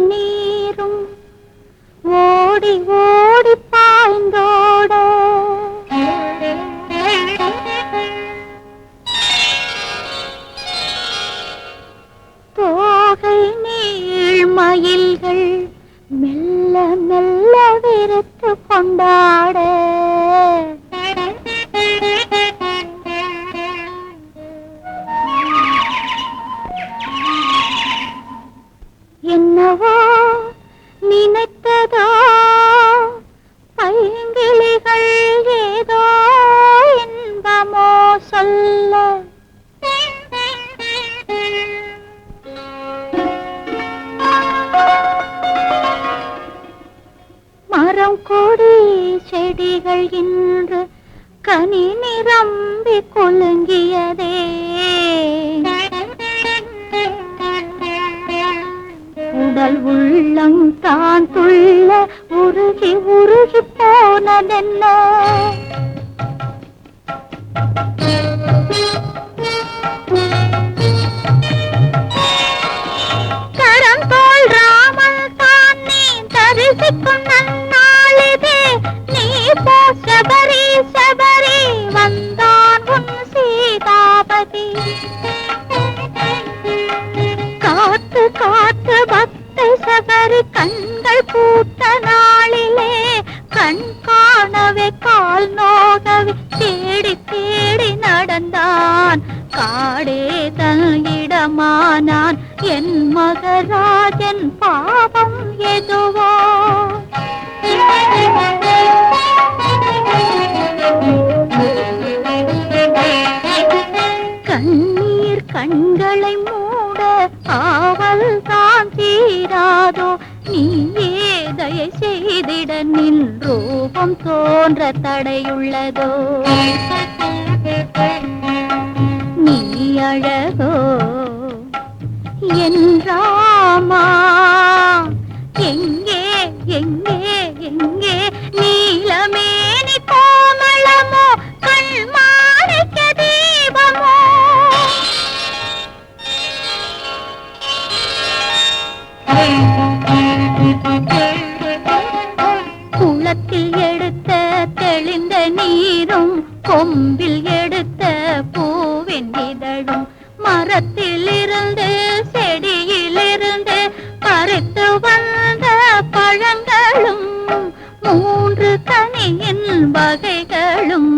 நீரும் ஓடி ஓடி பாய்ந்தோட தோகை நீள்மயில்கள் மெல்ல மெல்ல விருத்து கொண்டாட என்னவோ நினைத்ததோ பைங்கிளிகள் ஏதோ இன்பமோ சொல்ல மரம் கொடி செடிகள் இன்று கனி நிரம்பி குலுங்கியதே உடல் உள்ளம் தான் துள்ள உருகி உருகி போனதென்ன கரந்தோள் ராமன் தான் நீ தரிசிக்கும் நன்னாளிதே நீ போ சபரி சபரி வந்தான் உன் சீதாபதி காத்து காத்து பக்தை சபரி கண்கள் பூத்த நாளிலே கண் காணவே கால் நோகவே தேடி தேடி நடந்தான் காடே தன் இடமானான் என் மகராஜன் பாவம் எதுவோ கண்ணீர் கண்களை மூட ஆவல் தான் தீராதோ நீயே தயை செய்திட நின் ரூபம் தோன்ற தடையுள்ளதோ நீ அழகோ என் ராமா எங்கே எங்கே எங்கே நீலமேனி கோமளமோ கண்மாணிக்க தீபமோ குளத்தில் எடுத்த தெளிந்த நீரும் கொம்பில் எடுத்த பூவின் இதழும் மரத்தில் இருந்து செடியிலிருந்து பறித்து வந்த பழங்களும் மூன்று கனியின் வகைகளும்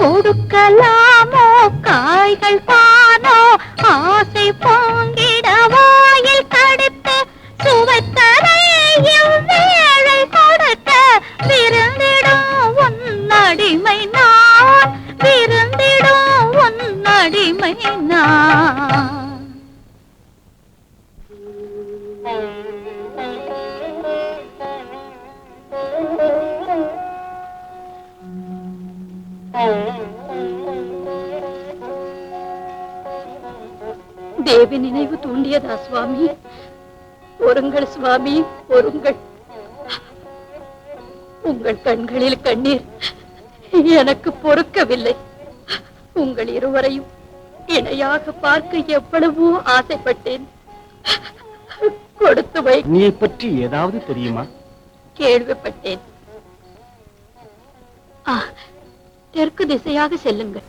கொடுக்கலாமோ காய்கள் பானோ ஆசை பொங்கிட வாயில் கடித்து சுவைத்தரை வேளை கொடுத்த விருந்திடும் உன் அடிமை நான் விருந்திடும் உன் அடிமை நான் தேவி நினைவு தூண்டியதா சுவாமி? பொறுங்கள் சுவாமி, பொறுங்கள். உங்கள் கண்களில் கண்ணீர் எனக்கு பொறுக்கவில்லை. உங்கள் இருவரையும் இணையாக பார்க்க எவ்வளவோ ஆசைப்பட்டேன். கொடுத்து வை. நீ பற்றி ஏதாவது தெரியுமா? கேள்விப்பட்டேன். தெற்கு திசையாக செல்லுங்கள்.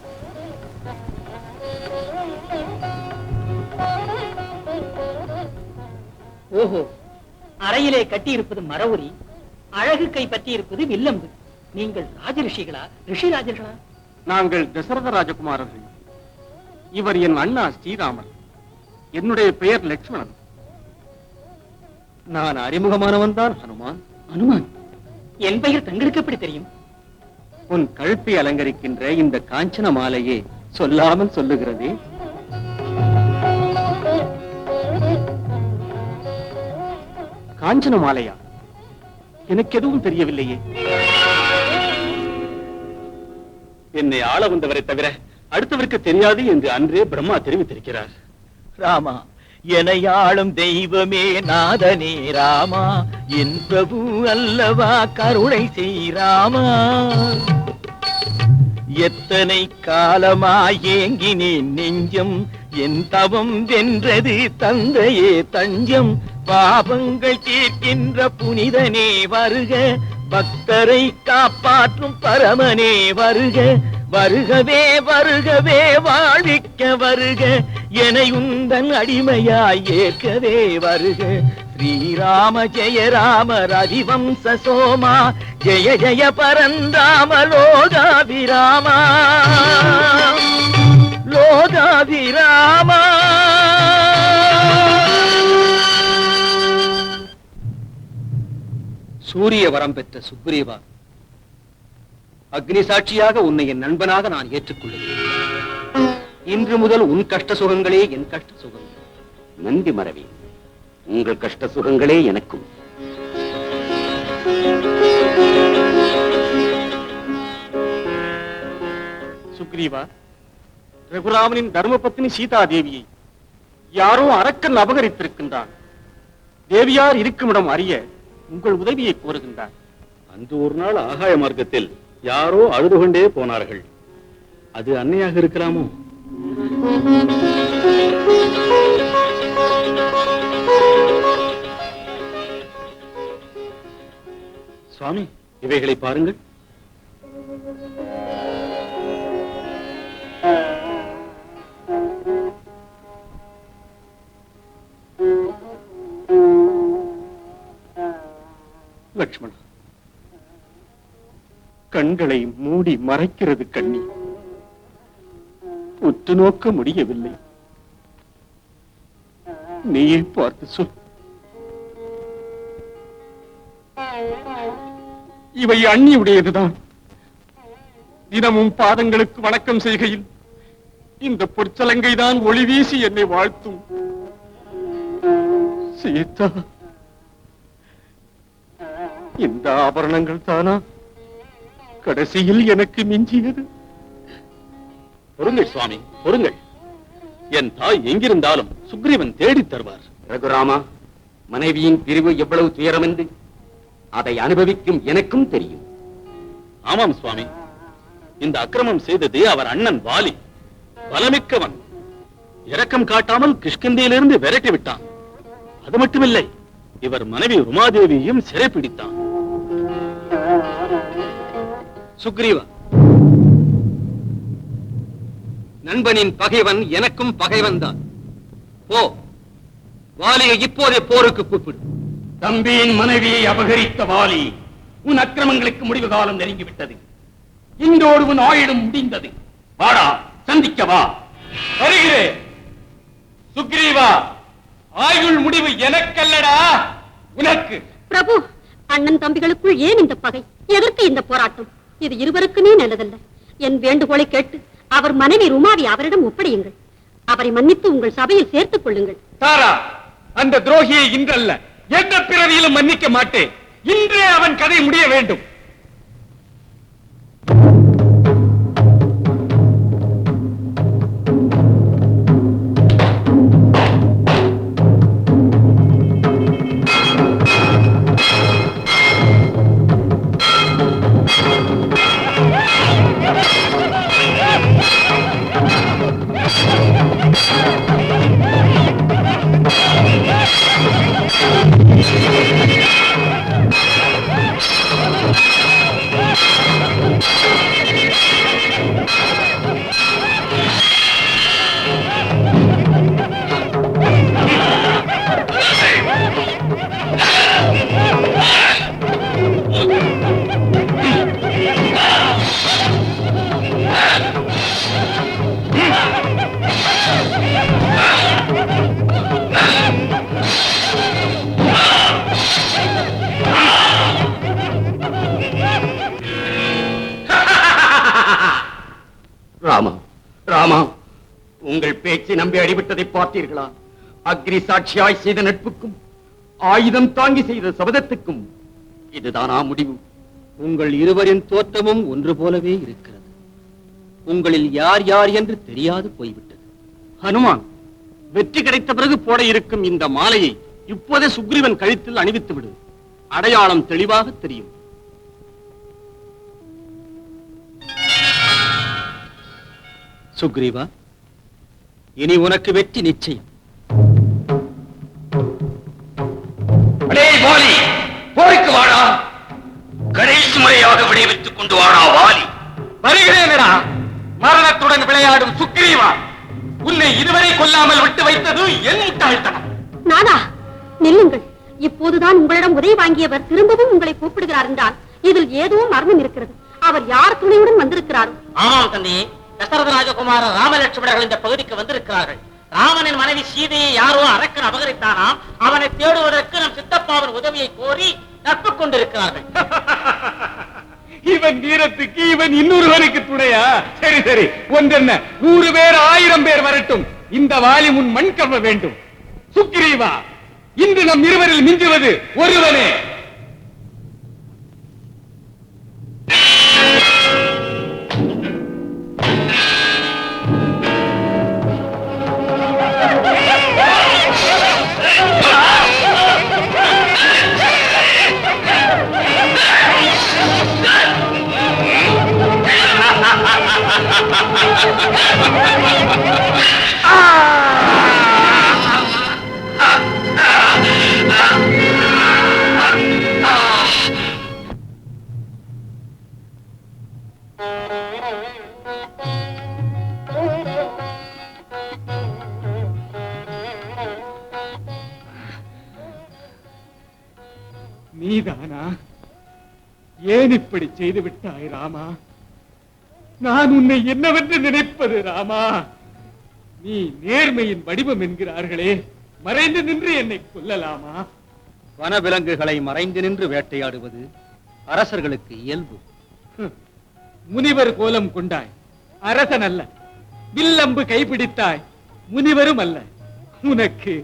ஓஹோ, அறையிலே கட்டி இருப்பது மரவுரி, அழகு கை பற்றி இருப்பது வில்லம்பு. நீங்கள் ராஜரிஷிகளா? ரிஷிராஜர்களா? நாங்கள் தசரத ராஜகுமாரர்கள். இவர் என் அண்ணா ஸ்ரீராமன். என்னுடைய பெயர் லட்சுமணன். நான் அறிமுகமானவன் தான் ஹனுமான். ஹனுமான்? என் பெயர் தங்களுக்கு எப்படி தெரியும்? உன் கழுத்தை அலங்கரிக்கின்ற இந்த காஞ்சன மாலையே சொல்லாமல் சொல்லுகிறதே. காஞ்சன மாலையா? எனக்கு எதுவும் தெரியவில்லையே. என்னை ஆள வந்தவரை தவிர அடுத்தவருக்கு தெரியாது என்று அன்றே பிரம்மா தெரிவித்திருக்கிறார். ராமா, எனையாளும் தெய்வமே நாதனே ராமா, என் பிரபு அல்லவா கருணை செய் ராமா. எத்தனை காலமாய் ஏங்கினேன் நெஞ்சம், என் தவம் வென்றது தந்தையே தஞ்சம். பாவங்கள் தீர்க்கின்ற புனிதனே வருக, பக்தரை காப்பாற்றும் பரமனே வருக. வருகவே வருகவே வாழ்விக்க வருக, என உந்தன் அடிமையாய் ஏற்கவே வருக. ஸ்ரீராம ஜெய ராம ரதிவம்ச சோமா, ஜெய ஜெய பரந்தாம லோகாபிராமா, லோகாபிராமா. சூரிய வரம் பெற்ற சுக்ரீவா, அக்னி சாட்சியாக உன்னை என் நண்பனாக நான் ஏற்றுக்கொள்கிறேன். இன்று முதல் உன் கஷ்ட சுகங்களே என் கஷ்ட சுகங்கள். நன்றி மறவி, உங்கள் கஷ்ட சுகங்களே எனக்கும். சுக்ரீவா, ரகுராமனின் தர்மபத்னி சீதா தேவியை யாரோ அரக்கன் அபகரித்திருக்கின்றான். தேவியார் இருக்குமிடம் அறிய உங்கள் உதவியை கோருகின்றார். அன்று ஒரு நாள் ஆகாய மார்க்கத்தில் யாரோ அழுது கொண்டே போனார்கள். அது அன்னையாக இருக்கலாமோ? சுவாமி, இவைகளை பாருங்கள். லட்சுமணா, கண்களை மூடி மறைக்கிறது கண்ணீர். உற்று நோக்க முடியவில்லை. நீயே பார்த்து சொல். இவை அண்ணியுடையதுதான். தினமும் பாதங்களுக்கு வணக்கம் செய்கையில் இந்த பொற்சலங்கைதான் ஒளி வீசி என்னை வாழ்த்தும். சீதா, இந்த ஆபரணங்கள் தானா கடைசியில் எனக்கு மிஞ்சியது? பொறுங்கள் சுவாமி, பொறுங்கள். என் தாய் எங்கிருந்தாலும் சுக்ரீவன் தேடித் தருவார். ரகுராமா, மனைவியின் பிரிவு எவ்வளவு துயரம் என்று அதை அனுபவிக்கும் எனக்கும் தெரியும். ஆமாம் சுவாமி, இந்த அக்கிரமம் செய்தது அவர் அண்ணன் வாலி. பலமிக்கவன். இரக்கம் காட்டாமல் கிஷ்கிந்தையிலிருந்து விரட்டி விட்டான். அது மட்டுமில்லை, இவர் மனைவி உமாதேவியையும் சிறைப்பிடித்தான். சுக்ரீவா, நண்பனின் பகைவன் எனக்கும் பகைவன் தான். போ, வாலியை இப்போதே போருக்கு கூப்பிடு. தம்பியின் மனைவியை அபகரித்த வாலி, உன் அக்கிரமங்களுக்கு முடிவு காலம் நெருங்கிவிட்டது. இன்றோடு உன் ஆயுளும் முடிந்தது. வாடா, சந்திக்க வா. வருகிறேன். சுக்ரீவா, ஆயுள் முடிவு எனக்கல்லடா, உனக்கு. பிரபு, அண்ணன் தம்பிகளுக்குள் ஏன் இந்த பகை? எதற்கு இந்த போராட்டம்? இது இருவருக்குமே நல்லதல்ல. என் வேண்டுகோளை கேட்டு அவர் மனைவி ருமாவை அவரிடம் ஒப்படையுங்கள். அவரை மன்னித்து உங்கள் சபையில் சேர்த்துக் கொள்ளுங்கள். தாரா, அந்த துரோகியை இன்றல்ல, எந்த பிறவியிலும் மன்னிக்க மாட்டேன். இன்றே அவன் கதை முடிய வேண்டும். ராமா, ராமா, உங்கள் பேச்சை நம்பி அடிபட்டதை பார்த்தீர்களா? அக்னி சாட்சியாய் செய்த நட்புக்கும் ஆயுதம் தாங்கி செய்த சபதத்துக்கும் இதுதானா முடிவு? உங்கள் இருவரின் தோற்றமும் ஒன்று போலவே இருக்கிறது. உங்களில் யார் யார் என்று தெரியாது போய்விட்டது. ஹனுமான், வெற்றி கிடைத்த பிறகு போட இருக்கும் இந்த மாலையை இப்போதே சுக்ரீவன் கழுத்தில் அணிவித்து விடு. அடையாளம் தெளிவாக தெரியும். சுக்ரீவா, இனி உனக்கு வெற்றி நிச்சயம். வாலி, போருக்கு வாடா. கடைசி முறையாக விளைவித்துக் கொண்டு வாடா வாலி. வருகிறேனடா. மரணத்துடன் விளையாடும் சுக்ரீவா, உன்னை இதுவரை கொல்லாமல் விட்டு வைத்தது என் முட்டாள்தனம். நானா? நில்லுங்கள். இப்போதுதான் உங்களிடம் உதவி வாங்கியவர் திரும்பவும் உங்களை கூப்பிடுகிறார் என்றால் இதில் ஏதோ மர்மம் இருக்கிறது. அவர் யார் துணையுடன் வந்திருக்கிறார்? ஆமாம் தந்தையே, தசரத ராஜகுமாரர் ராமலட்சுமணர்கள் இந்த பகுதிக்கு வந்திருக்கிறார்கள். ராமனின் மனைவி சீதையை யாரோ அரக்கன் அபகரித்தானாம். அவனை தேடுவதற்கு நம் சித்தப்பாவின் உதவியை கோரி நட்புக் கொண்டிருக்கிறார்கள். இவன் வீரத்துக்கு இவன் இன்னொருவனுக்கு துணையா? சரி சரி, ஒன்றென்ன 100 பேர் 1000 பேர் வரட்டும், இந்த வாலி முன் மண் கவ்வ வேண்டும். சுக்ரீவா, இன்று நம் இருவரில் மிஞ்சுவது ஒருவனே. நீதானா? ஏன் இப்படி செய்து விட்டாய் ராமா? நான் உன்னை என்னவென்று நினைப்பது ராமா? நீ நேர்மையின் வடிவம் என்கிறார்களே, மறைந்து நின்று என்னை கொல்லலாமா? வனவிலங்குகளை மறைந்து நின்று வேட்டையாடுவது அரசர்களுக்கு இயல்பு. முனிவர் கோலம் கொண்டாய், அரசன் அல்ல. வில்லம்பு கைப்பிடித்தாய், முனிவரும் அல்ல. உனக்கு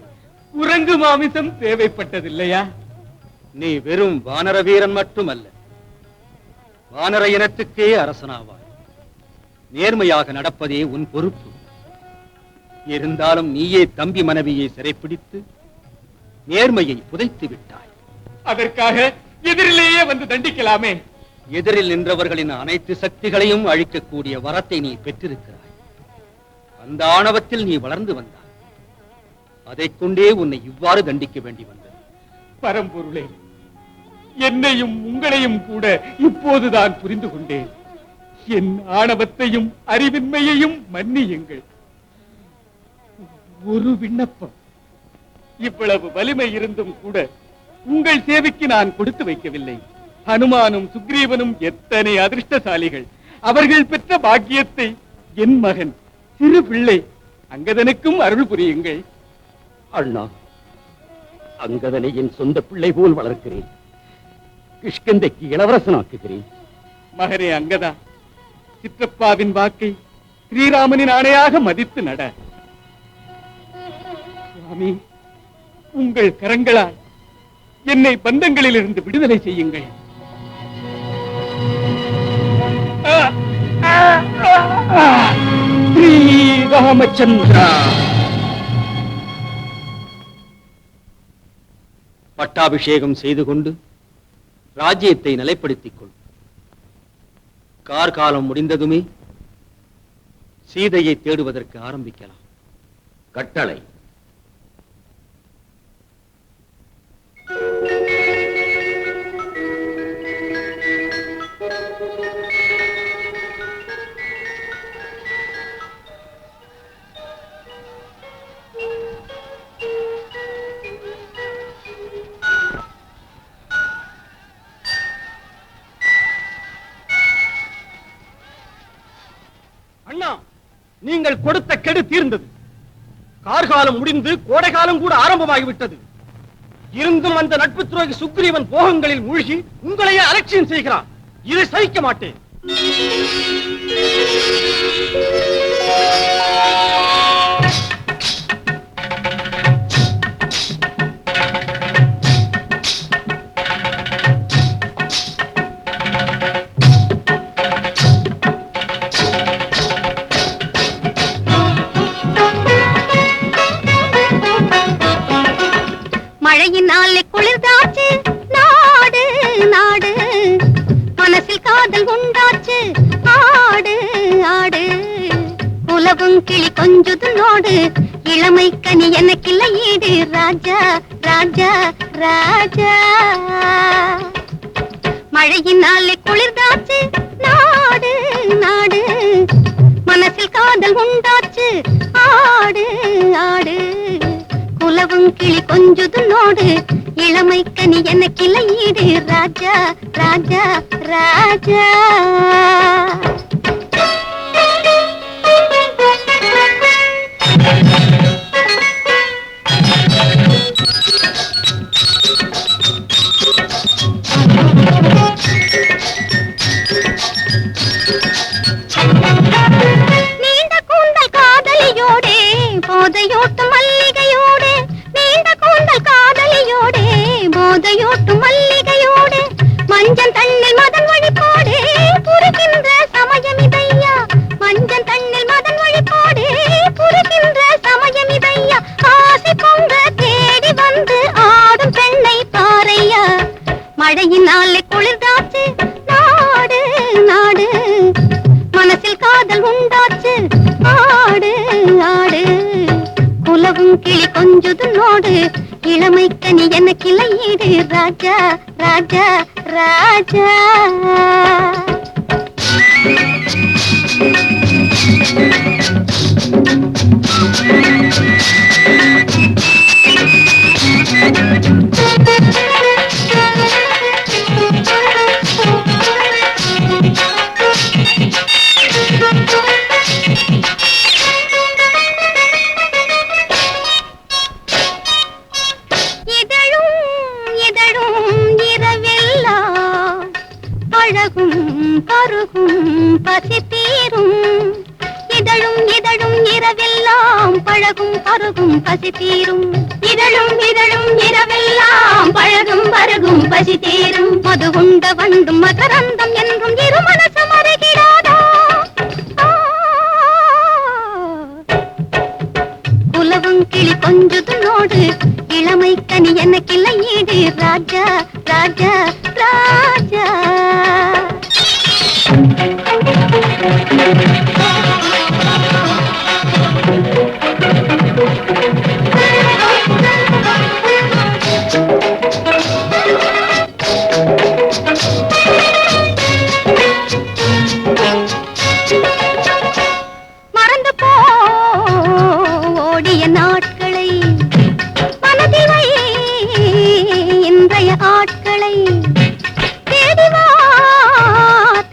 குரங்கு மாமிசம் தேவைப்பட்டதில்லையா? நீ வெறும் வானர வீரன் மட்டுமல்ல, வானர இனத்துக்கே அரசனாவாய். நேர்மையாக நடப்பதே உன் பொறுப்பு. இருந்தாலும் நீயே தம்பி மனைவியை சிறைப்பிடித்து நேர்மையை புதைத்து விட்டாய். அதற்காக எதிரிலேயே வந்து தண்டிக்கலாமே. எதிரில் நின்றவர்களின் அனைத்து சக்திகளையும் அழிக்கக்கூடிய வரத்தை நீ பெற்றிருக்கிறாய். அந்த ஆணவத்தில் நீ வளர்ந்து வந்தாய். அதைக் கொண்டே உன்னை இவ்வாறு தண்டிக்க வேண்டி வந்தது. பரம்பொருளே, என்னையும் உங்களையும் கூட இப்போதுதான் புரிந்து கொண்டேன். என் ஆணவத்தையும் அறிவின்மையையும் மன்னியுங்கள். ஒரு விண்ணப்பம். இவ்வளவு வலிமை இருந்தும் கூட உங்கள் சேவைக்கு நான் கொடுத்து வைக்கவில்லை. ஹனுமானும் சுக்ரீவனும் எத்தனை அதிர்ஷ்டசாலிகள். அவர்கள் பெற்ற பாக்கியத்தை என் மகன் சிறு பிள்ளை அங்கதனுக்கும் அருள் புரியுங்கள். அண்ணா, அங்கதனை என் சொந்த பிள்ளை போல் வளர்க்கிறேன். கிஷ்கிந்தைக்கு இளவரசனாக்குகிறேன். மகனே அங்கதா, சிற்றப்பாவின் வாக்கை ஸ்ரீராமனின் ஆணையாக மதித்து நட. சுவாமி, உங்கள் கரங்களால் என்னை பந்தங்களில் இருந்து விடுதலை செய்யுங்கள். ஸ்ரீராமச்சந்திரா. பட்டாபிஷேகம் செய்து கொண்டு ராஜ்யத்தை நிலைப்படுத்திக் கொள். கார்காலம் முடிந்ததுமே சீதையை தேடுவதற்கு ஆரம்பிக்கலாம். கட்டளை. அண்ணா, நீங்கள் கொடுத்த கெடு தீர்ந்தது. கார்காலம் முடிந்து கோடைகாலம் கூட ஆரம்பமாகிவிட்டது. இருந்தும் அந்த நட்பு துரோகி சுக்ரீவன் போகங்களில் மூழ்கி உங்களையே அலட்சியம் செய்கிறான். இதை சகிக்க மாட்டேன். மழையினாலே குளிர்ந்தாச்சு நாடு நாடு, மனசில் காதல் உண்டாச்சு ஆடு ஆடு, குல குலவும் கிளி கொஞ்சுது நோடு இளமை கனி எனக்கில்லை ஈடு ராஜா ராஜா ராஜா மழையினாலே குளிர்தாச்சு நாடு நாடு மனசில் காதல் உண்டாச்சு ஆடு ஆடு குலவும் கிளி கொஞ்சுது நோடு இளமை கனி எனக்கில்லை ஈடு ராஜா ராஜா ராஜா நீண்ட கூந்தல் காதலியோடே போதையோட்டும் மல்லிகையோடே நீண்ட கூந்தல் காதலியோடே போதையோட்டும் மல்லிகையோடே மஞ்சள் தண்ணில் மதன் வழிபாடே புரிகின்ற சமயம் இதையா மஞ்சள் தண்ணில் மதன் வழிபாடே புரிகின்ற சமயம் இதையா ஆசை பொங்க தேடி வந்து ஆடும் பெண்ணை பாறையா மழையினாலே குளிர்தாச்சு நாடு நாடு மனசில் காதல் உண்டாச்சு ஆடு ஆடு குலவும் கிளி கொஞ்சுது நோடு இளமை கனி எனக்கில்லை ஈடு ராஜா ராஜா ராஜா பருகும் பசி தீரும் இதழும் இதழும் இரவெல்லாம் பழகும் பருகும் பசி தீரும் இதழும் இதழும் இரவெல்லாம் பழகும் பருகும் பசி தீரும் மது உண்ட வண்டும் மகரந்தம் என்றும் இரு மனசு மறைகிறாதா குலவும் கிளி கொஞ்சுது நோடு இளமை கனி எனக்கில்லை ஈடு ராஜா ராஜா ராஜா மறந்து போ ஓடிய நாட்களை மனதில் வை இன்றைய ஆட்களை தேடிவா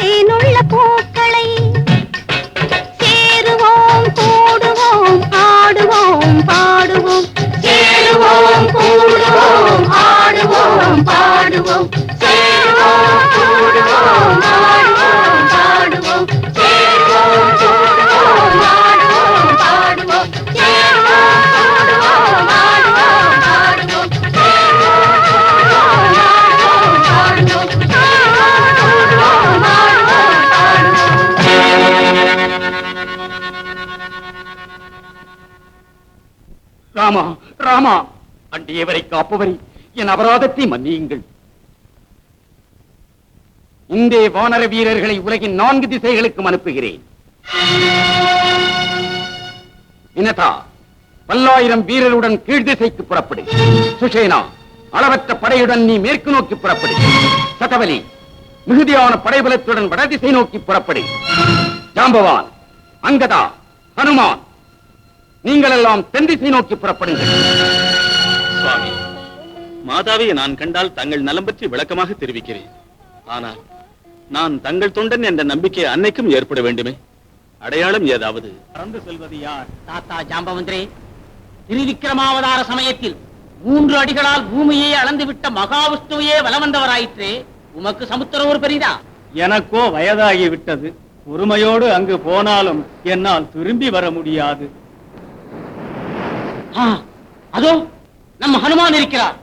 தேனுள்ள பூக்களை சேருவோம் கூடுவோம் ஆடுவோம் பாடுவோம் சேருவோம் கூடுவோம் ஆடுவோம் பாடுவோம் சேருவோம் கூடுவோம் ஆடுவோம் பாடுவோம் சேருவோம் கூடுவோம் ஆடுவோம் பாடுவோம் சேருவோம் கூடுவோம் ஆடுவோம் பாடுவோம் சேருவோம் கூடுவோம் ஆடுவோம் பாடுவோம் சேருவோம் கூடுவோம் ஆடுவோம் பாடுவோம். ராமா ராமா அண்டியவரை காப்பவரை என் அபராதத்தை மன்னியுங்கள். இந்த வானர வீரர்களை உலகின் 4 திசைகளுக்கும் அனுப்புகிறேன். வினதா, 10,000 வீரருடன் கீழ் திசைக்கு புறப்படு. சுஷேனா, அளவற்ற படையுடன் நீ மேற்கு நோக்கி புறப்படு. சதவலி, மிகுதியான படைபலத்துடன் வடதிசை நோக்கி புறப்படு. ஜாம்பவான், அங்கதா, ஹனுமான், நீங்கள் எல்லாம் தென் திசை நோக்கி புறப்படுங்கள். சுவாமி, மாதாவை நான் கண்டால் தங்கள் நலம் பற்றி விளக்கமாக தெரிவிக்கிறேன். ஆனால் நான் தங்கள் தொண்டன் என்ற நம்பிக்கை அன்னைக்கும் ஏற்பட வேண்டுமே. அடையாளம் ஏதாவது? பறந்து செல்வது யார்? தாத்தா ஜாம்பவந்திரே, திருவிக்கிரமாவதார சமயத்தில் 3 அடிகளால் பூமியை அளந்துவிட்ட மகாவிஷ்ணுவையே வலம் வந்தவராயிற்றே, உமக்கு சமுத்திரம் ஒரு பெரிதா? எனக்கோ வயதாகி விட்டது. பொறுமையோடு அங்கு போனாலும் என்னால் திரும்பி வர முடியாது. அதோ நம்ம ஹனுமான் இருக்கிறார்.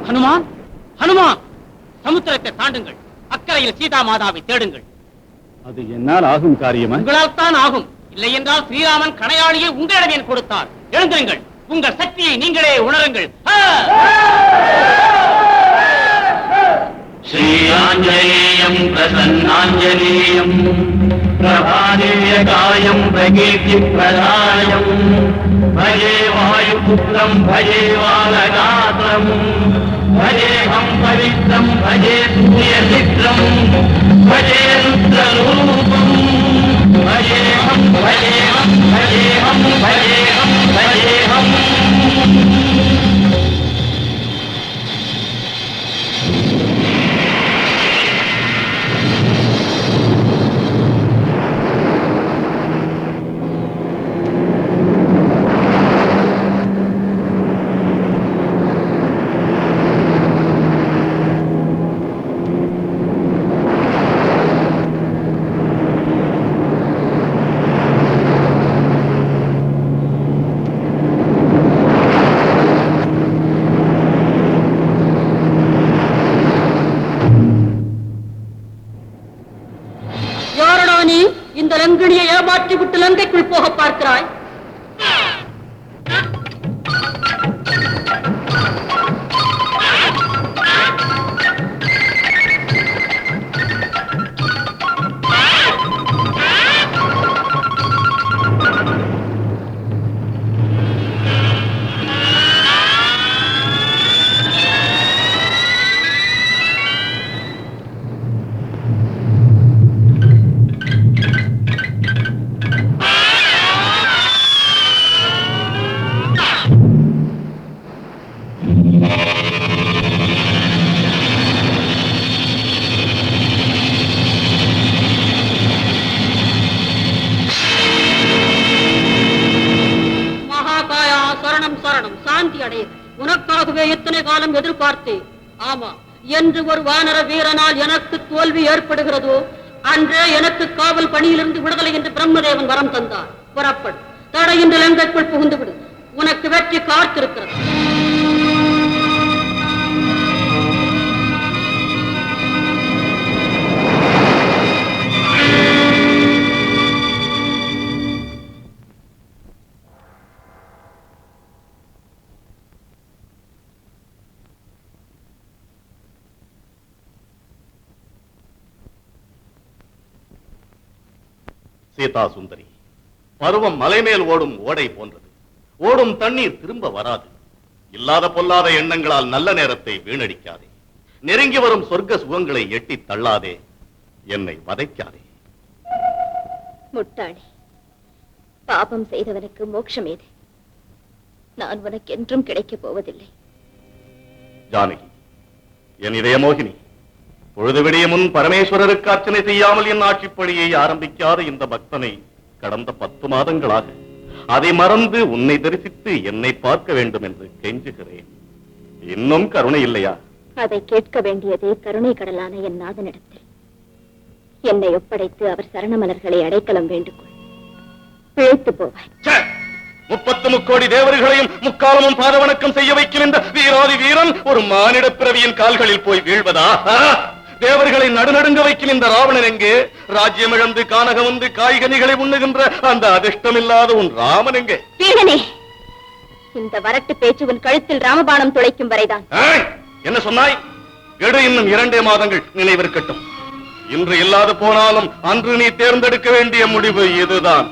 ஹனுமான், ஹனுமான், சமுத்திரத்தை தாண்டுங்கள். அக்கறையில் சீதா மாதாவை தேடுங்கள். அது என்னால் ஆகும் காரியமா? உங்களால் தான் ஆகும். இல்லை என்றால் ஸ்ரீராமன் கணையாளியை உங்களிடம் கொடுத்தார். எழுந்திருங்கள், உங்கள் சக்தியை நீங்களே உணருங்கள். ஸ்ரீ ஆஞ்சநேயம் பிரசன்னாஞ்சநேயம் प्रभादेयकायम् प्रकीर्तिप्रदायम् भजे वायुपुत्रम् भजे बालगात्रम् भजेऽहम् पवित्रम् भजे सूर्यमित्रम् भजे रुद्ररूपम् भजेऽहम् भजेऽहम् भजेऽहम् भजेऽहम् भजेऽहम् இந்த லங்கனியை ஏமாற்றி விட்டு லங்கைக்குள் போக பார்க்கிறாய். உனக்காகவே எத்தனை காலம் எதிர்பார்த்தேன். ஆமா, என்று ஒரு வானர வீரனால் எனக்கு தோல்வி ஏற்படுகிறதோ அன்றே எனக்கு காவல் பணியிலிருந்து விடுதலை என்று பிரம்மதேவன் வரம் தந்தார். புறப்படு, தடையின்றி லங்கைக்குள் புகுந்து விடு. உனக்கு வெற்றி காத்திருக்கிறது. சீதா சுந்தரி, பருவம் மலைமேல் ஓடும் ஓடை போன்றது. ஓடும் தண்ணீர் திரும்ப வராது. இல்லாத பொல்லாத எண்ணங்களால் நல்ல நேரத்தை வீணடிக்காதே. நெருங்கி வரும் சொர்க்க சுகங்களை எட்டி தள்ளாதே. என்னை வதைக்காதே. முட்டாளே, பாபம் செய்தவனுக்கு மோட்சம் ஏது? நான் உனக்கு என்றும் கிடைக்கப் போவதில்லை. ஜானகி, என் இதய மோகினி, பொழுது விடிய முன் பரமேஸ்வரருக்கு அர்ச்சனை செய்யாமல் என் ஆட்சிப்பணியை ஆரம்பிக்காத இந்த பக்தனை கடந்த 10 மாதங்களாக அதை மறந்து உன்னை தரிசித்து என்னை பார்க்க வேண்டும் என்று கெஞ்சுகிறேன். இன்னும் கருணை இல்லையா? அதை கேட்க வேண்டியதே கருணை கடலான என் நாதனிடத்தில். என்னை ஒப்படைத்து அவர் சரணமலர்களை அடைக்கலம் வேண்டுகொள். பிழைத்து போவாய். 30 கோடி தேவர்களையும் முக்காலமும் பாதவணக்கம் செய்ய வைக்கும் இந்த வீராதி வீரன் ஒரு மானிட பிறவியின் கால்களில் போய் வீழ்வதா? தேவர்களை நடுநடுங்க வைக்கும் இந்த ராவணன் எங்கே? ராஜ்யம் இழந்து கானகம் வந்து காய்கனிகளை உண்ணுகின்ற அந்த அதிர்ஷ்டமில்லாத உன் ராமன் எங்கே? வீரனே, இந்த வரட்டு பேச்சு உன் கழுத்தில் ராமபாணம் துளைக்கும் வரைதான். என்ன சொன்னாய்? எடு, இன்னும் 2 மாதங்கள் நினைவிருக்கட்டும். இன்று இல்லாது போனாலும் அன்று நீ தேர்ந்தெடுக்க வேண்டிய முடிவு இதுதான்.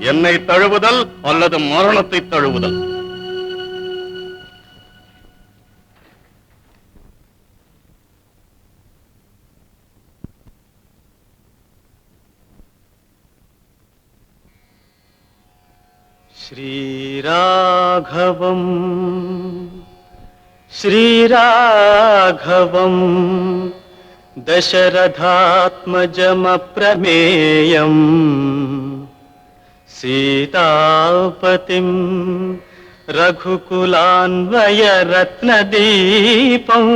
என்னை தழுவுதல் அல்லது மரணத்தை தழுவுதல். ஸ்ரீராகவம் ஸ்ரீராகவம் தசரதாத்மஜமப்ரமேயம் சீதாபதிம் ரகுகுலான்வயரத்னதீபம்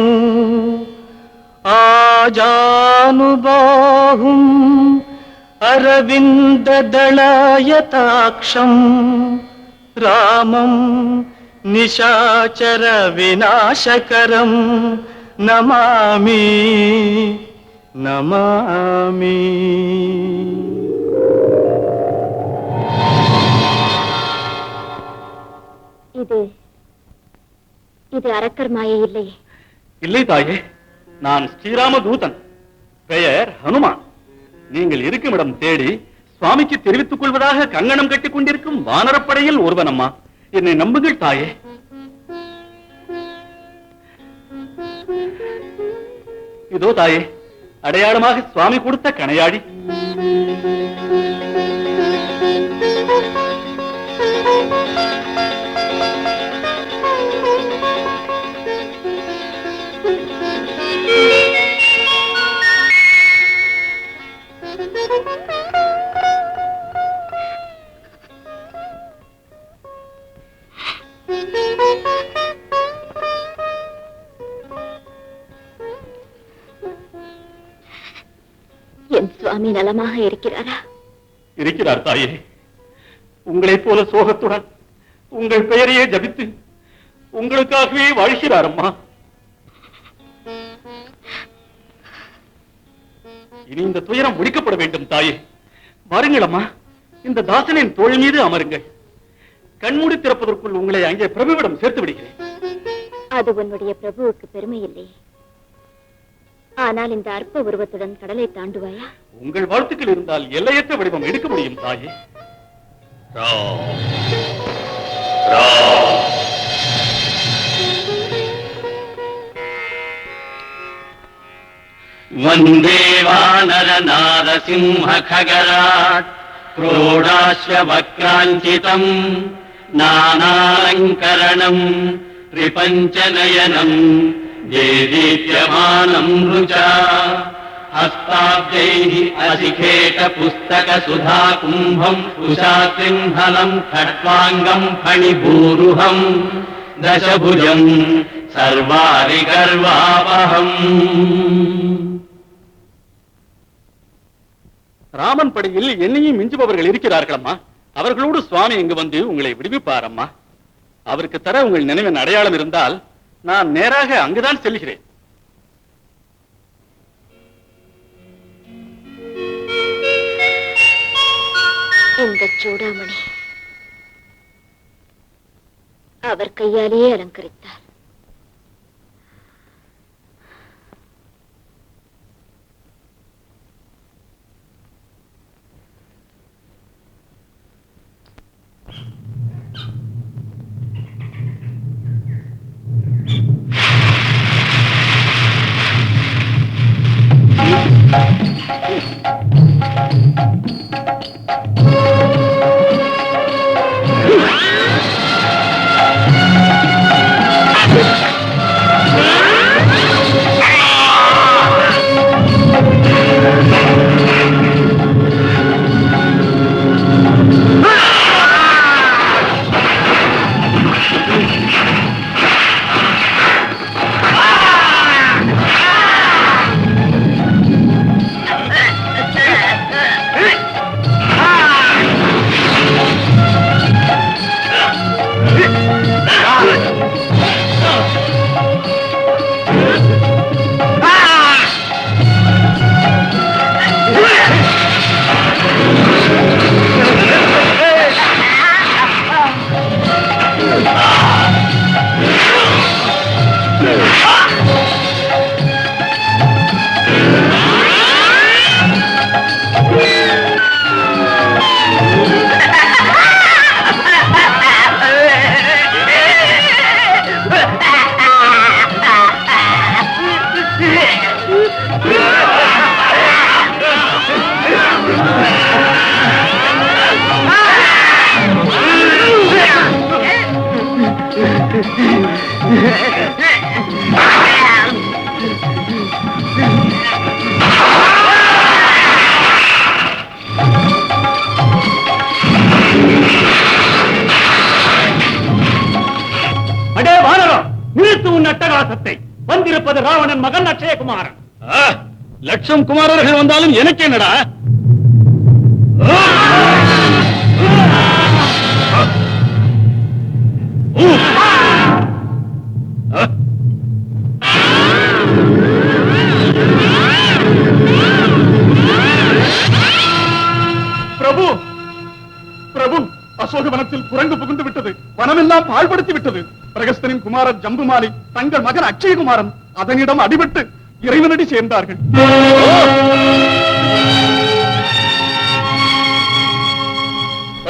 ஆஜானுபாஹும் அரவிந்ததளயதாக்ஷம் ராமம் நிஷாச்சர விநாசகரம் நமாமி நமாமி. இது அரக்கர் மாயை இல்லையே? இல்லை தாயே, நான் ஸ்ரீராம தூதன். பெயர் ஹனுமான். நீங்கள் இருக்கும் இடம் தேடி சுவாமிக்கு தெரிவித்துக் கொள்வதாக கங்கணம் கட்டிக் கொண்டிருக்கும் வானரப்படையில் ஒருவனம்மா. என்னை நம்புங்கள் தாயே. இதோ தாயே, அடையாளமாக சுவாமி கொடுத்த கணையாழி. என் சுவாமி நலமாக இருக்கிறாரா? இருக்கிறார் தாயே. உங்களைப் போல சோகத்துடன் உங்கள் பெயரையே ஜபித்து உங்களுக்காகவே வாழ்கிறார் அம்மா. இனி இந்த துயரம் முடிக்கப்பட வேண்டும் தாயே. வாருங்கள் அம்மா, இந்த தாசனின் தோள் மீது அமருங்கள். கண்மூடி திறப்பதற்குள் உங்களை அங்கே பிரபுவிடம் சேர்த்து விடுகிறேன். அது உன்னுடைய பிரபுவுக்கு பெருமை இல்லை. ஆனால் இந்த அற்ப உருவத்துடன் கடலை தாண்டுவாயா? உங்கள் வாழ்த்துக்கள் இருந்தால் எல்லையற்ற வடிவம் எடுக்க முடியும் தாயே. वन्दे वानर नारसिंह खगराट् क्रोडाश्ववक्राञ्चितम् नानालङ्करणम् त्रिपञ्चनयनम् देदीप्यमानम् रुचा हस्ताब्जैः अशिखेट पुस्तक सुधा कुम्भम् कुशासिंहलम् खट्वाङ्गम् फणिभूरुहम् दशभुजम् सर्वारि गर्वावहम्. ராமன் படையில் என்னையும் மிஞ்சுபவர்கள் இருக்கிறார்கள் அம்மா. அவர்களோடு சுவாமி இங்கு வந்து உங்களை விடுவிப்பார் அம்மா. அவருக்கு தர உங்கள் நினைவின் அடையாளம் இருந்தால் நான் நேராக அங்குதான் செல்கிறேன். இந்த சூடாமணி அவர் கையாலேயே அலங்கரித்தார். அடே வானரம், நிறுத்து உன் அட்டகாசத்தை. வந்திருப்பது ராவணன் மகன் அக்ஷயகுமாரன். லட்சம் குமாரர்கள் வந்தாலும் எனக்கு என்னடா? பிரபு, பிரபு, அசோகவனத்தில் குரங்கு புகுந்து விட்டது. வனமெல்லாம் பாழ்படுத்தி விட்டது. பிரகஸ்தனின் குமாரர் ஜம்புமாலி தங்கள் மகன் அக்ஷயகுமாரன் அதனிடம் அடிபட்டு இறைவனடி சேர்ந்தார்கள்.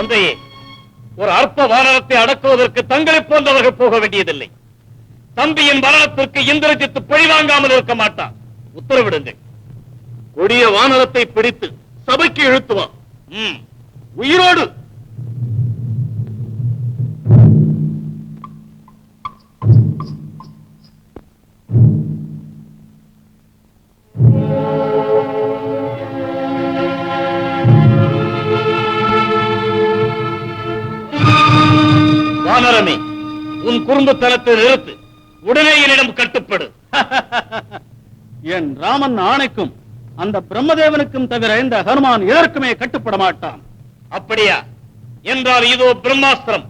தந்தையே, ஒரு அற்ப வானரத்தை அடக்குவதற்கு தங்களை போன்றவர்கள் போக வேண்டியதில்லை. தம்பியின் மரணத்திற்கு இந்திரஜித்து பழிவாங்காமல் இருக்க மாட்டான். உத்தரவிடுங்கள். கொடிய வானரத்தை பிடித்து சபைக்கு இழுத்துவா. உயிரோடு. வானரமே, உன் குறும்புத்தனத்தை நிறுத்து. உடனே என்னிடம் கட்டுப்படு. என் ராமன் ஆணைக்கும் அந்த பிரம்மதேவனுக்கும் தவிர இந்த ஹனுமான் எதற்குமே கட்டுப்பட மாட்டான். அப்படியா? என்றால் இதோ பிரம்மாஸ்திரம்.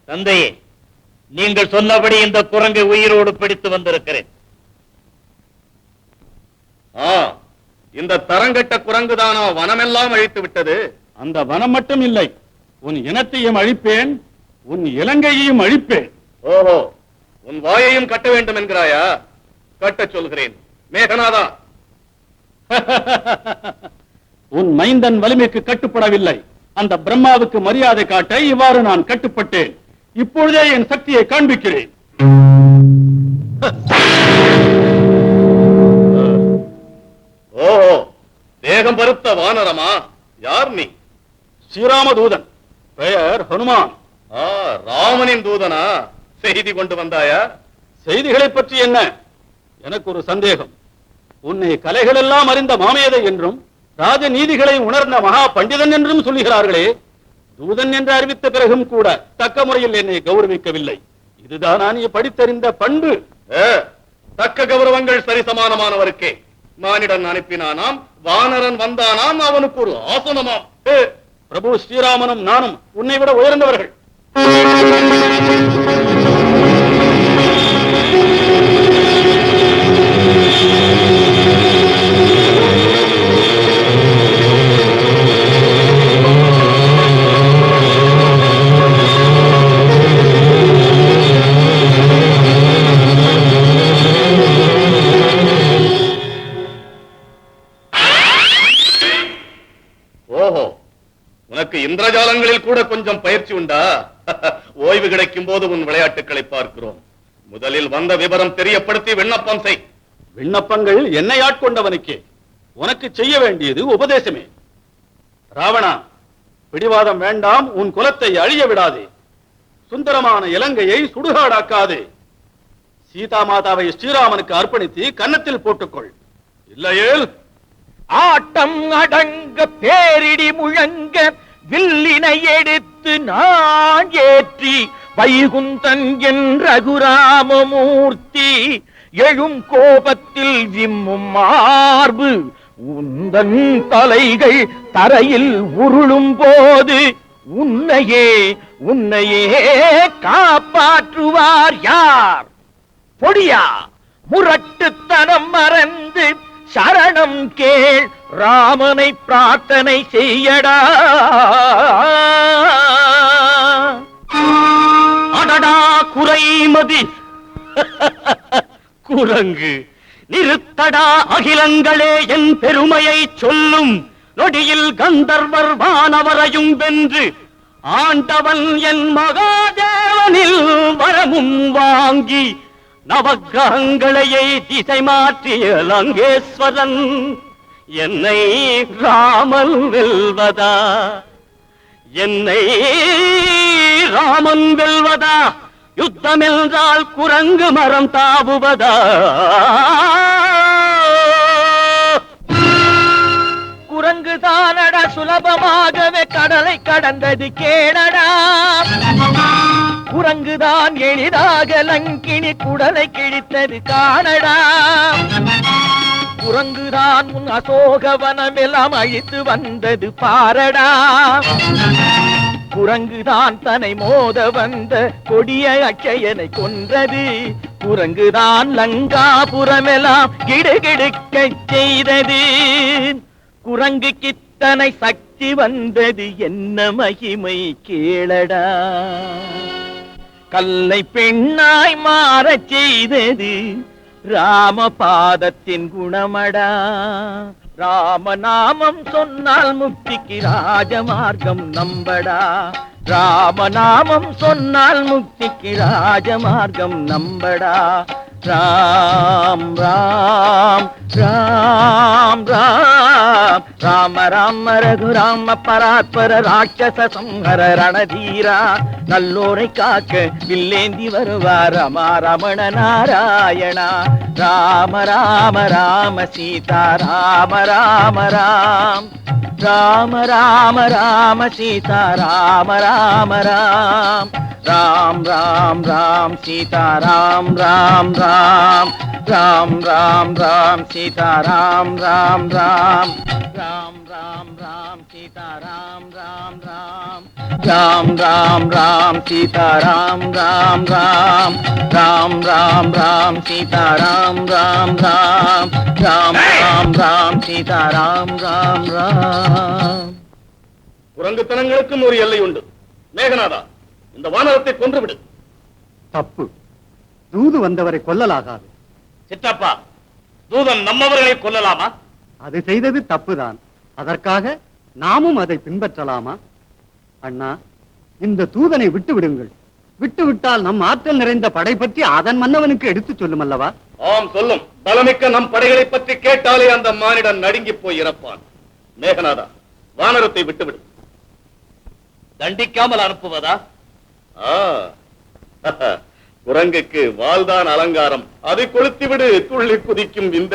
தந்தையே, நீங்கள் சொன்னபடி இந்த குரங்கை உயிரோடு பிடித்து வந்திருக்கிறேன். இந்த தரங்கட்ட குரங்குதானா வனமெல்லாம் அழித்து விட்டது? அந்த வனம் மட்டும் இல்லை, உன் இனத்தையும் அழிப்பேன், உன் இலங்கையையும் அழிப்பேன். ஓஹோ, உன் வாயையும் கட்ட வேண்டும் என்கிறாயா? கட்டச் சொல்கிறேன். மேகநாதா, உன் மைந்தன் வலிமைக்கு கட்டுப்படவில்லை. அந்த பிரம்மாவுக்கு மரியாதை காட்ட இவ்வாறு நான் கட்டுப்பட்டேன். இப்பொழுதே என் சக்தியை காண்பிக்கிறேன். ஓஹோ, தேகம் பருத்த வானரமா? யார் நீ? ஸ்ரீராம தூதன், பெயர் ஹனுமான். ராமனின் தூதனா? செய்தி கொண்டு வந்தாயா? செய்திகளை பற்றி என்ன? எனக்கு ஒரு சந்தேகம். உன்னை கலைகள் எல்லாம் அறிந்த மாமேதை என்றும் ராஜ நீதிகளை உணர்ந்த மகா பண்டிதன் என்றும் சொல்லுகிறார்களே, தூதன் என்று அறிவித்த பிறகும் கூட தக்க முறையில் என்னை கௌரவிக்கவில்லை. இதுதான் நீ படித்தறிந்த பண்பு. தக்க கௌரவங்கள் சரிசமானமானவருக்கே. மானிடன் அனுப்பினானாம், வானரன் வந்தானாம், அவனுக்கு ஒரு ஆசனமாம். பிரபு ஸ்ரீராமனும் நானும் உன்னை விட உயர்ந்தவர்கள். இந்திரஜாலங்களில் கூட கொஞ்சம் பயிற்சி உண்டா? ஓய்வு கிடைக்கும் போது உன் விளையாட்டுகளை பார்க்கிறோம். முதலில் வந்த விவரம் தெரியப்படுத்தி விண்ணப்பம் செய். விண்ணப்பங்கள் என்னை ஆட்கொண்டவனுக்கே. உனக்கு செய்ய வேண்டியது உபதேசமே. ராவணா, பிடிவாதம் வேண்டாம். உன் குலத்தை அழிய விடாதே. சுந்தரமான இலங்கையை சுடுகாடாக்காதே. சீதா மாதாவை ஸ்ரீராமனுக்கு அர்ப்பணித்து கன்னத்தில் போட்டுக்கொள். இல்லையேல் ஆட்டம் அடங்க பேரிடி முழங்க வில்லினை எடுத்து நான் ஏற்றி வைகுந்தன் என்ற ரகுராமமூர்த்தி எழும் கோபத்தில் விம்மும் மார்பு உந்தன் தலைகள் தரையில் உருளும் போது உன்னையே காப்பாற்றுவார் யார்? பொடியா, முரட்டுத்தனம் மறந்து சரணம் கேள், ராமனை பிரார்த்தனை செய்யடா. அடடா குறைமதி குரங்கு, நிறுத்தடா அகிலங்களே என் பெருமையை சொல்லும். நொடியில் கந்தர்வர் வானவரையும் வென்று ஆண்டவன் என் மகாதேவனில் வரமும் வாங்கி நவக்கிரகங்களையே திசை மாற்றிய லங்கேஸ்வரன் என்னை ராமன் வெல்வதா? என்னை ராமன் வெல்வதா? யுத்தம் என்றால் குரங்கு மரம் தாவுவதா? குரங்கு தானடா சுலபமாகவே கடலை கடந்தது கேளடா. குரங்குதான் எளிதாக லங்கினி குடலை கிழித்தது காணடா. குரங்குதான் உன் அசோகவனம் எல்லாம் அழித்து வந்தது பாரடா. குரங்குதான் தன்னை மோத வந்த கொடிய அட்சயனை கொன்றது. குரங்குதான் லங்காபுரமெல்லாம் கிடுகிடுக்க செய்தது. குரங்குக்கு இத்தனை சக்தி வந்தது என்ன மகிமை கேளடா. கல்லை பெண்ணாய் மாறச் செய்தது ராமபாதத்தின் குணமடா. ராமநாமம் சொன்னால் முக்திக்கு ராஜமார்க்கம் நம்படா. ராமநாமம் சொன்னால் முக்திக்கு ராஜமார்க்கம் நம்படா. ராம் ராம் ராம் ராம் ராம ராம ரகுராம பராத்பர ராட்சச சம்ஹர ரணதீரா. நல்லோரை காக்க வில்லேந்தி வருவார் ரமா ரமண நாராயணா. ராம ராம ராம சீதா ராம ராம ராம். ராம ராம ராம சீதா ராம ராம ராம். ராம் ராம் ராம் சீதா ராம் ராம் ராம். ராம் ராம் ராம் சீதா ராம் ராம் ராம். ராம் ராம் ராம் சீதா ராம் ராம் ராம். ராம் ராம் ராம் சீதா ராம் ராம் ராம். ராம் ராம் ராம் சீதா ராம் ராம் ராம். ராம் ராம் ராம் சீதா ராம் ராம் ராம். குரங்குத்தனங்களுக்கும் ஒரு எல்லை உண்டு. மேகநாதா, இந்த வானரத்தை கொன்றுவிடு. தப்பு. தூது வந்தவரை கொல்லலாகாது. சிற்றப்பா, தூதன் நம்மவர்களை கொல்லலாமா? அது செய்தது தப்புதான். அதற்காக நாமும் அதை பின்பற்றலாமா? அண்ணா, இந்த தூதனை விட்டு விடுங்கள். விட்டுவிட்டால் நம் ஆற்றல் நிறைந்த படை பற்றி அதன் மன்னவனுக்கு எடுத்துச் சொல்லும் அல்லவா? ஆம், சொல்லும். பலமிக்க நம் படைகளை பற்றி கேட்டாலே அந்த மானிடன் நடுங்கி போய் இறப்பான். மேகநாதா, வானரத்தை விட்டுவிடு. தண்டிக்காமல் அனுப்புவதா? குரங்குக்கு வால்தான் அலங்காரம். அதை கொளுத்திவிடு. துள்ளி குதிக்கும் இந்த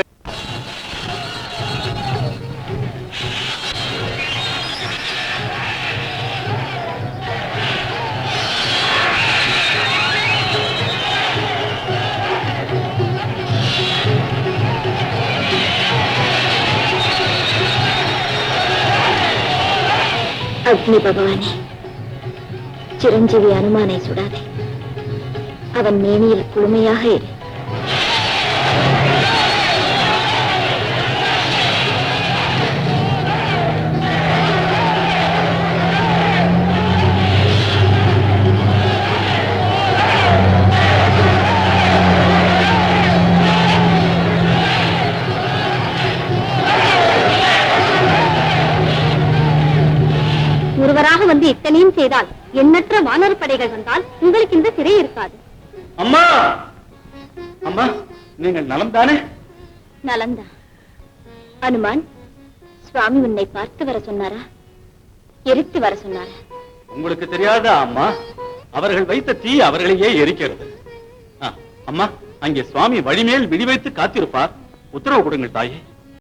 அக்னி பகவானே, சிரஞ்சீவி அனுமானை சுடாதே. அவன் மேனியில் குளுமையாக இரு. ஒருவராக வந்து இத்தனையும் செய்தால் எண்ணற்ற வானர படைகள் வந்தால் உங்களுக்கு இந்த சிறை இருக்காது. அம்மா, அம்மா, நீங்கள் நலம் தானே? நலந்தா. அனுமான், சுவாமி உன்னை பார்த்து வர சொன்னாரா? எரித்து வர சொன்னாரா? உங்களுக்கு தெரியாதா அம்மா? அவர்கள் வைத்த தீ அவர்களையே எரிக்கிறது. அம்மா, அங்கே சுவாமி வழிமேல் விழி வைத்து காத்திருப்பார். உத்தரவு கொடுங்கள் தாயே.